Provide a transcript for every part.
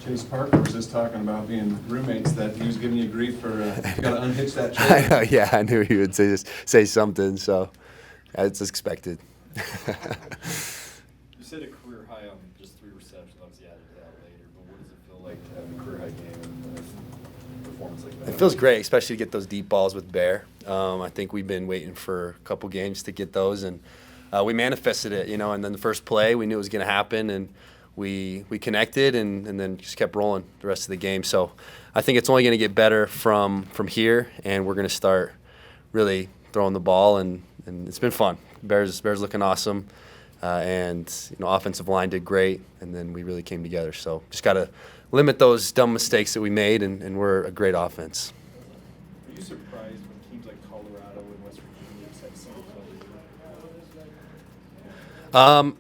Chase Parker was just talking about being roommates, that he was giving you grief for got to unhitch that I chair. know, yeah, I knew he would say something, so it's expected. You said a career high on just 3 receptions. Obviously, added to that later. But what does it feel like to have a career high game and a performance like that? It feels great, especially to get those deep balls with Bear. I think we've been waiting for a couple games to get those, and we manifested it, and then the first play, we knew it was going to happen, and we connected and then just kept rolling the rest of the game. So I think it's only going to get better from here, and we're going to start really throwing the ball, and it's been fun. Bears looking awesome, and offensive line did great, and then we really came together. So just got to limit those dumb mistakes that we made, and we're a great offense. Are you surprised when teams like Colorado and West Virginia just have some trouble?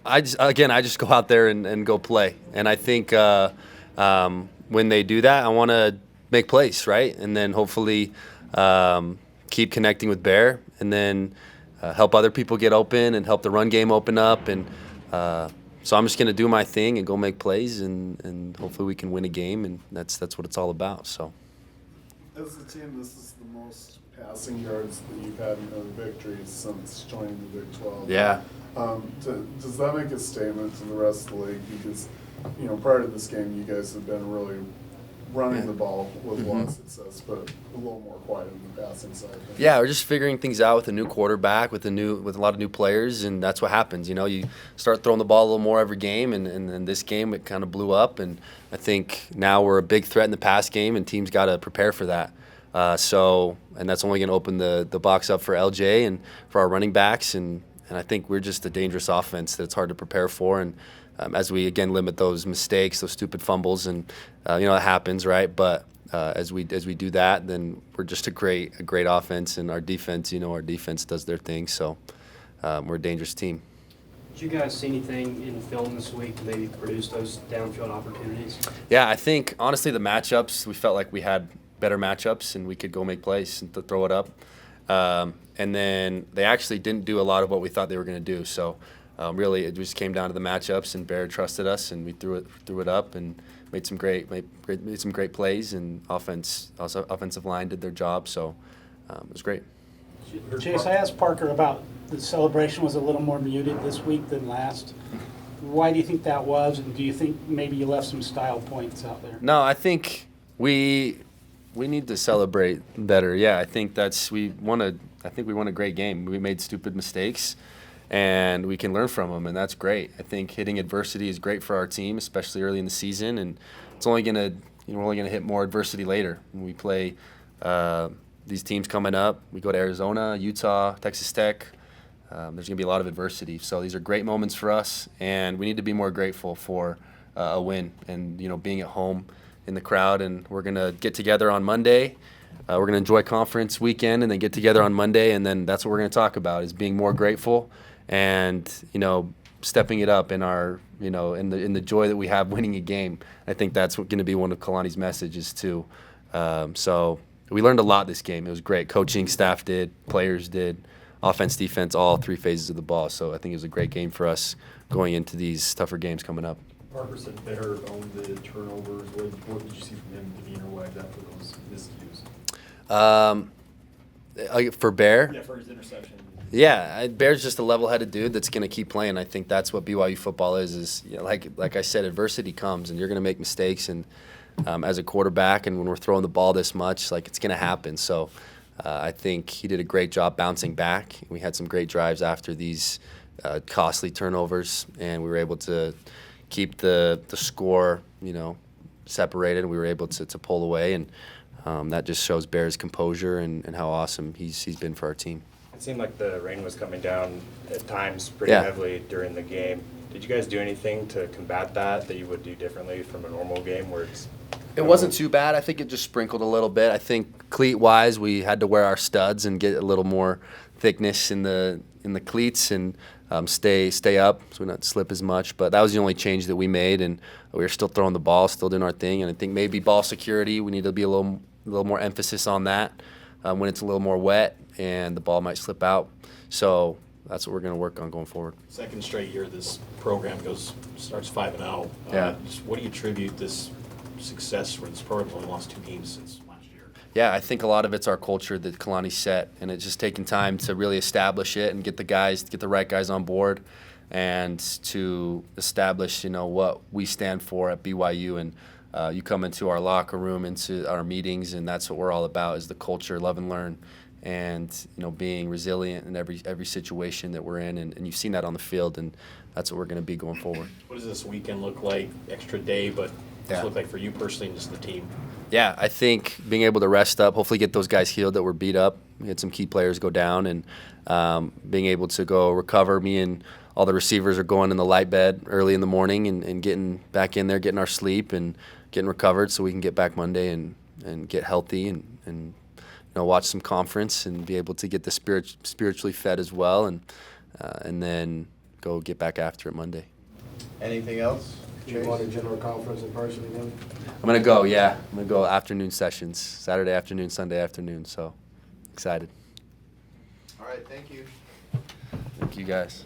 I just go out there and go play, and I think when they do that, I want to make plays, right, and then hopefully keep connecting with Bear, and then help other people get open and help the run game open up, and so I'm just going to do my thing and go make plays, and hopefully we can win a game, and that's what it's all about. So, as a team, this is the most passing yards that you've had in victories since joining the Big 12. Yeah. Does that make a statement to the rest of the league? Because, prior to this game, you guys have been really running the ball with a lot of success, but a little more quiet on the passing side. Yeah, we're just figuring things out with a new quarterback, with a lot of new players, and that's what happens. You start throwing the ball a little more every game, and in this game it kind of blew up, and I think now we're a big threat in the pass game, and teams got to prepare for that. And that's only going to open the box up for LJ and for our running backs, and I think we're just a dangerous offense that it's hard to prepare for. And as we, again, limit those mistakes, those stupid fumbles, and, it happens, right? But as we do that, then we're just a great offense. And our defense, our defense does their thing. So we're a dangerous team. Did you guys see anything in film this week to maybe produce those downfield opportunities? Yeah, I think, honestly, the matchups, we felt like we had better matchups and we could go make plays and throw it up. And then they actually didn't do a lot of what we thought they were going to do. So really, it just came down to the matchups, and Bear trusted us, and we threw it up and made some great plays. And offensive line did their job. So it was great. Chase, I asked Parker about the celebration was a little more muted this week than last. Why do you think that was, and do you think maybe you left some style points out there? No, I think we need to celebrate better. Yeah, I think we won a great game. We made stupid mistakes, and we can learn from them, and that's great. I think hitting adversity is great for our team, especially early in the season, and it's only gonna we're only gonna hit more adversity later when we play these teams coming up. We go to Arizona, Utah, Texas Tech. There's gonna be a lot of adversity, so these are great moments for us, and we need to be more grateful for a win and being at home in the crowd. And we're going to get together on Monday. We're going to enjoy conference weekend and then get together on Monday, and then that's what we're going to talk about, is being more grateful and, stepping it up in our, in the joy that we have winning a game. I think that's going to be one of Kalani's messages too. So we learned a lot this game. It was great. Coaching staff did, players did, offense, defense, all 3 phases of the ball. So I think it was a great game for us going into these tougher games coming up. Parker said Bear owned the turnovers. What did you see from him demeanor-wise after those miscues? For Bear? Yeah, for his interception. Yeah, Bear's just a level-headed dude that's going to keep playing. I think that's what BYU football is like I said, adversity comes, and you're going to make mistakes. And as a quarterback, and when we're throwing the ball this much, it's going to happen. So I think he did a great job bouncing back. We had some great drives after these costly turnovers, and we were able to keep the score, separated. We were able to pull away, and that just shows Bear's composure and how awesome he's been for our team. It seemed like the rain was coming down at times pretty heavily during the game. Did you guys do anything to combat that you would do differently from a normal game where it's... It wasn't too bad. I think it just sprinkled a little bit. I think cleat-wise, we had to wear our studs and get a little more thickness in the cleats and stay up so we don't slip as much. But that was the only change that we made, and we were still throwing the ball, still doing our thing. And I think maybe ball security, we need to be a little more emphasis on that when it's a little more wet and the ball might slip out. So that's what we're going to work on going forward. Second straight year this program starts 5-0. Yeah. Just what do you attribute this success for this program? Only lost 2 games since last year. Yeah, I think a lot of it's our culture that Kalani set, and it's just taking time to really establish it and get the right guys on board, and to establish, what we stand for at BYU. And you come into our locker room, into our meetings, and that's what we're all about: is the culture, love and learn, and being resilient in every situation that we're in. And you've seen that on the field, and that's what we're going to be going forward. What does this weekend look like? Extra day, but Yeah. does it look like for you personally and just the team? Yeah, I think being able to rest up, hopefully get those guys healed that were beat up. We had some key players go down, and being able to go recover. Me and all the receivers are going in the light bed early in the morning and getting back in there, getting our sleep and getting recovered so we can get back Monday and get healthy and watch some conference and be able to get the spiritually fed as well, and then go get back after it Monday. Anything else? Do you want a general conference in person again? I'm going to go, yeah. I'm going to go afternoon sessions, Saturday afternoon, Sunday afternoon, so excited. All right, thank you. Thank you, guys.